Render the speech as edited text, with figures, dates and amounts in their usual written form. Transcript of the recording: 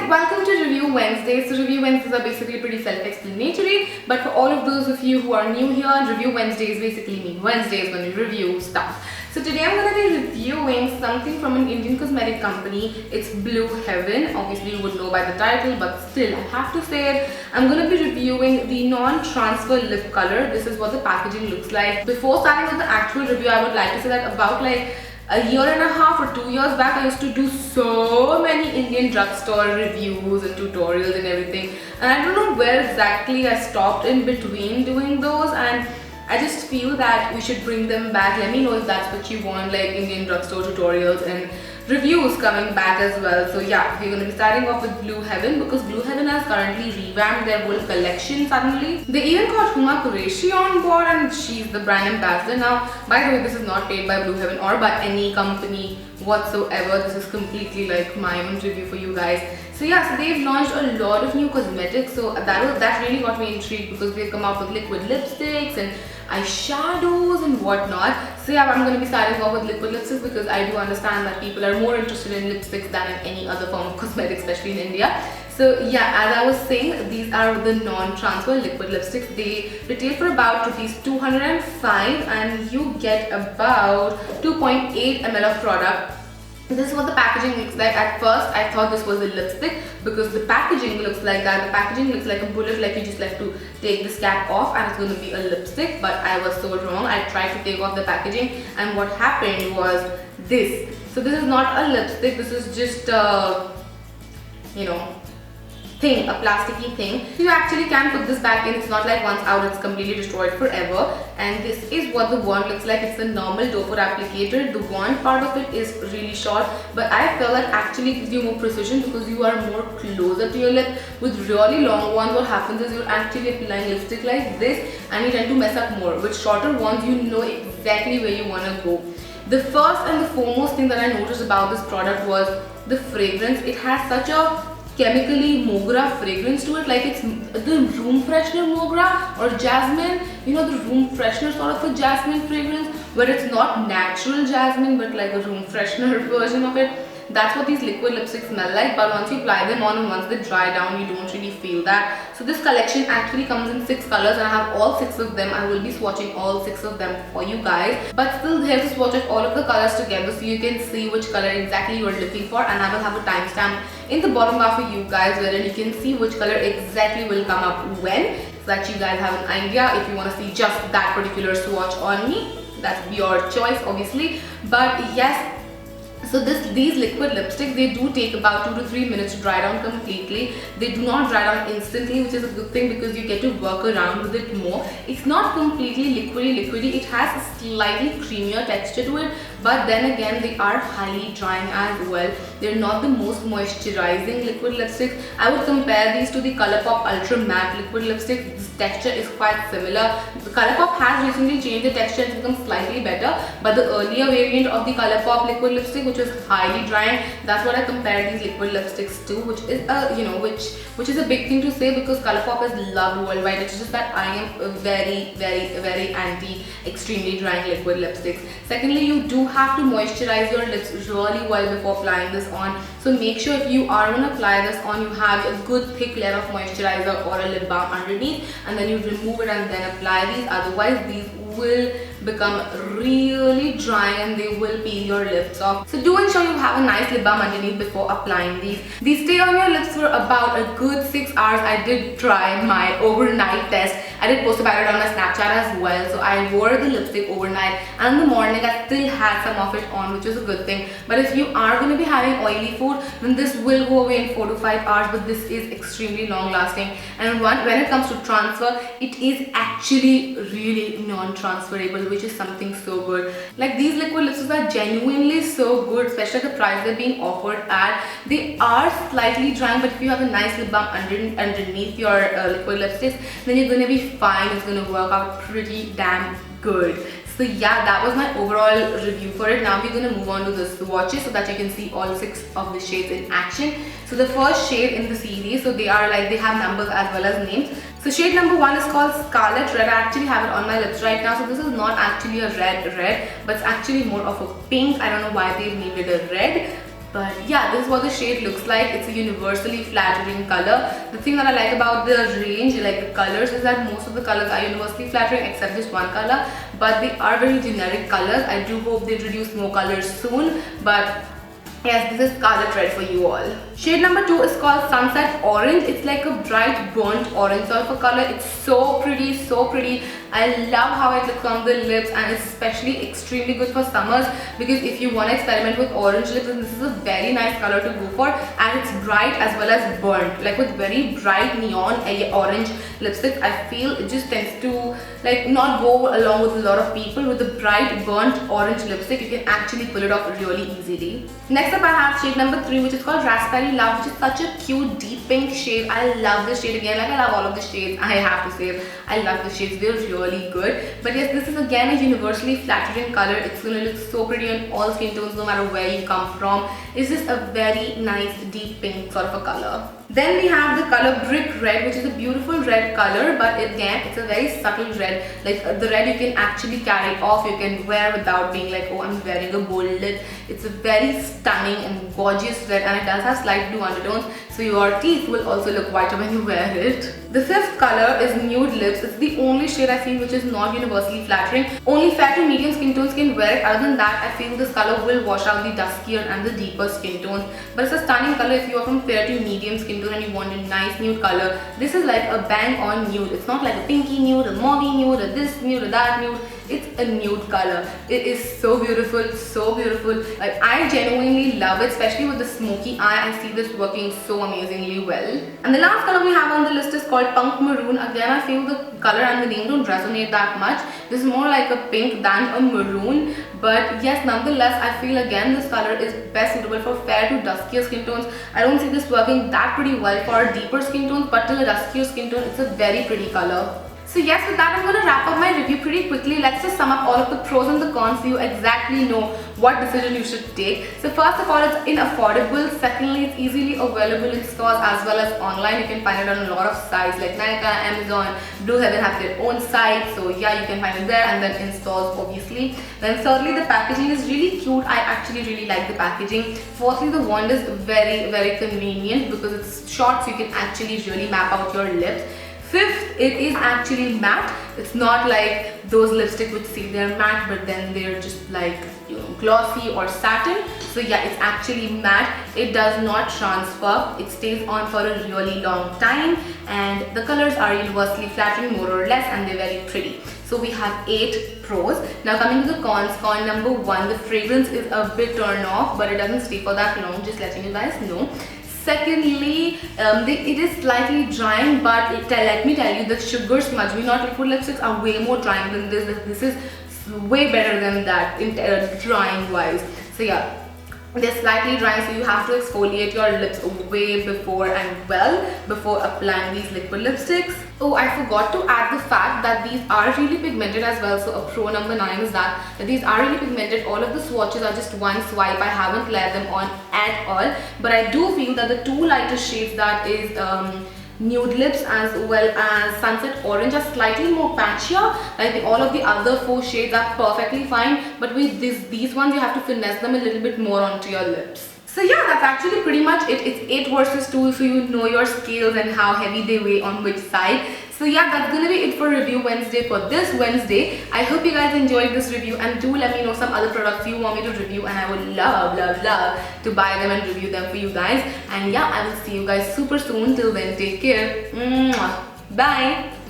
welcome to Review Wednesdays. So Review Wednesdays are basically pretty self-explanatory, but for all of those of you who are new here, Review Wednesdays basically mean Wednesdays when we review stuff. So today I'm going to be reviewing something from an Indian cosmetic company. It's Blue Heaven. Obviously you would know by the title, but still I have to say it. I'm going to be reviewing the non-transfer lip color. This is what the packaging looks like. Before starting with the actual review, I would like to say that about a year and a half or 2 years back, I used to do so many Indian drugstore reviews and tutorials and everything, and I don't know where exactly I stopped in between doing those, and I just feel that we should bring them back. Let me know if that's what you want, like Indian drugstore tutorials and reviews coming back as well. So yeah, we're going to be starting off with Blue Heaven because Blue Heaven has currently revamped their whole collection suddenly. They even got Huma Qureshi on board and she's the brand ambassador now. By the way, this is not paid by Blue Heaven or by any company whatsoever. This is completely like my own review for you guys. So yeah, so they've launched a lot of new cosmetics, so that really got me intrigued because they've come out with liquid lipsticks and eyeshadows and whatnot. So yeah, I'm going to be starting off with liquid lipsticks because I do understand that people are more interested in lipsticks than in any other form of cosmetics, especially in India. So yeah, as I was saying, these are the non-transfer liquid lipsticks. They retail for about rupees 205 and you get about 2.8 ml of product. This is what the packaging looks like. At first I thought this was a lipstick because the packaging looks like that. The packaging looks like a bullet, like you just have to take this cap off and it's going to be a lipstick, but I was so wrong. I tried to take off the packaging and what happened was this. So this is not a lipstick, this is just a, thing, a plasticky thing. So you actually can put this back in. It's not like once out it's completely destroyed forever. And this is what the wand looks like. It's a normal doe foot applicator. The wand part of it is really short, but I feel that actually gives you more precision because you are more closer to your lip. With really long wands, what happens is you're actually applying lipstick like this and you tend to mess up more. With shorter wands, you know exactly where you want to go. The first and the foremost thing that I noticed about this product was the fragrance. It has such a chemically mogra fragrance to it, like it's the room freshener mogra or jasmine, the room freshener sort of a jasmine fragrance where it's not natural jasmine but like a room freshener version of it. That's what these liquid lipsticks smell like, but once you apply them on and once they dry down, you don't really feel that. So this collection actually comes in 6 colors and I have all 6 of them. I will be swatching all 6 of them for you guys, but still here's a swatch of all of the colors together so you can see which color exactly you are looking for, and I will have a timestamp in the bottom bar for you guys wherein you can see which color exactly will come up when, so that you guys have an idea. If you want to see just that particular swatch on me, that's your choice obviously, but yes. So these liquid lipsticks, they do take about 2 to 3 minutes to dry down completely. They do not dry down instantly, which is a good thing because you get to work around with it more. It's not completely liquidy. It has a slightly creamier texture to it, but then again they are highly drying as well. They're not the most moisturizing liquid lipsticks. I would compare these to the Colourpop Ultra Matte liquid lipsticks. This texture is quite similar. The Colourpop has recently changed the texture and become slightly better, but the earlier variant of the Colourpop liquid lipstick, which is highly drying, that's what I compare these liquid lipsticks to, which is which is a big thing to say because Colourpop is loved worldwide. It's just that I am very anti extremely drying liquid lipsticks. Secondly, you do have to moisturize your lips really well before applying this on. So make sure if you are going to apply this on, you have a good thick layer of moisturizer or a lip balm underneath, and then you remove it and then apply these. Otherwise these will become really dry and they will peel your lips off. So do ensure you have a nice lip balm underneath before applying these. These stay on your lips for about a good 6 hours. I did try my overnight test. I did post about it on my Snapchat as well. So I wore the lipstick overnight and in the morning I still had some of it on, which is a good thing. But if you are going to be having oily food, then this will go away in 4 to 5 hours, but this is extremely long lasting. And when it comes to transfer, it is actually really non-transferable, which is something so good. Like these liquid lipsticks are genuinely so good, especially at the price they're being offered at. They are slightly drying, but if you have a nice lip balm underneath your liquid lipsticks, then you're going to be fine. It's going to work out pretty damn good. So yeah, that was my overall review for it. Now we're going to move on to the swatches so that you can see all 6 of the shades in action. So the first shade in the series, so they have numbers as well as names. So shade number 1 is called Scarlet Red. I actually have it on my lips right now. So this is not actually a red, but it's actually more of a pink. I don't know why they've named it a red. But yeah, this is what the shade looks like. It's a universally flattering color. The thing that I like about the range, like the colors, is that most of the colors are universally flattering except this one color, but they are very generic colors. I do hope they introduce more colors soon, but yes, this is Scarlet Red for you all. Shade number 2 is called Sunset Orange. It's like a bright burnt orange sort of a color. It's so pretty, so pretty. I love how it looks on the lips, and it's especially extremely good for summers, because if you want to experiment with orange lips, then this is a very nice color to go for, and it's bright as well as burnt. Like with very bright neon orange lipsticks, I feel it just tends to like not go along with a lot of people. With the bright burnt orange lipstick, you can actually pull it off really easily. Next up I have shade number 3, which is called Raspberry Love, which is such a cute deep pink shade. I love this shade again. Like I love all of the shades, I have to say. I love the shades, they're really good. But yes, this is again a universally flattering color. It's gonna look so pretty on all skin tones no matter where you come from. It's just a very nice deep pink sort of a color. Then we have the color Brick Red, which is a beautiful red color, but again it's a very subtle red. Like the red you can actually carry off, you can wear without being like, oh, I'm wearing a bold lid. It's a very stunning and gorgeous red, and it does have slight blue undertones, so your teeth will also look whiter when you wear it. The fifth color is Nude Lips. It's the only shade I feel which is not universally flattering. Only fair to medium skin tones can wear it. Other than that, I feel this color will wash out the duskier and the deeper skin tones. But it's a stunning color if you are from fair to medium skin tone and you want a nice nude color. This is like a bang on nude. It's not like a pinky nude, a mauvey nude, a this nude, a that nude. It's a nude color. It is so beautiful, so beautiful. Like, I genuinely love it, especially with the smoky eye. I see this working so amazingly well. And the last color we have on the list is called Punk Maroon. Again, I feel the color and the name don't resonate that much. This is more like a pink than a maroon. But yes, nonetheless, I feel again this color is best suitable for fair to duskier skin tones. I don't see this working that pretty well for deeper skin tones, but till a duskier skin tone, it's a very pretty color. So yes, with that I'm going to wrap up my review pretty quickly. Let's just sum up all of the pros and the cons so you exactly know what decision you should take. So first of all, it's affordable. Secondly, it's easily available in stores as well as online. You can find it on a lot of sites like Nykaa, Amazon, Blue Heaven have their own site. So yeah, you can find it there, and then in stores obviously. Then thirdly, the packaging is really cute. I actually really like the packaging. Fourthly, the wand is very, very convenient because it's short, so you can actually really map out your lips. Fifth, it is actually matte. It's not like those lipsticks which say they're matte but then they're just like, you know, glossy or satin. So yeah, it's actually matte. It does not transfer. It stays on for a really long time, and the colors are universally flattering more or less, and they're very pretty. So we have 8 pros. Now coming to the cons, con number 1, the fragrance is a bit turned off, but it doesn't stay for that long, just letting you guys know. Secondly, it is slightly drying, but let me tell you, the Sugar Smudge Me Not Liquid lipsticks are way more drying than this. This is way better than that in drying wise. So yeah, they're slightly drying, so you have to exfoliate your lips way before applying these liquid lipsticks. Oh, I forgot to add the fact that these are really pigmented as well. So a pro number 9 is that these are really pigmented. All of the swatches are just one swipe. I haven't layered them on at all, but I do feel that the 2 lighter shades, that is Nude Lips as well as Sunset Orange, are slightly more patchier. Like all of the other 4 shades are perfectly fine, but with these ones you have to finesse them a little bit more onto your lips. So yeah, that's actually pretty much it. It's 8 versus 2, so you know your scales and how heavy they weigh on which side. So yeah, that's gonna be it for Review Wednesday for this Wednesday. I hope you guys enjoyed this review, and do let me know some other products you want me to review, and I would love to buy them and review them for you guys. And yeah, I will see you guys super soon. Till then, take care. Mwah. Bye.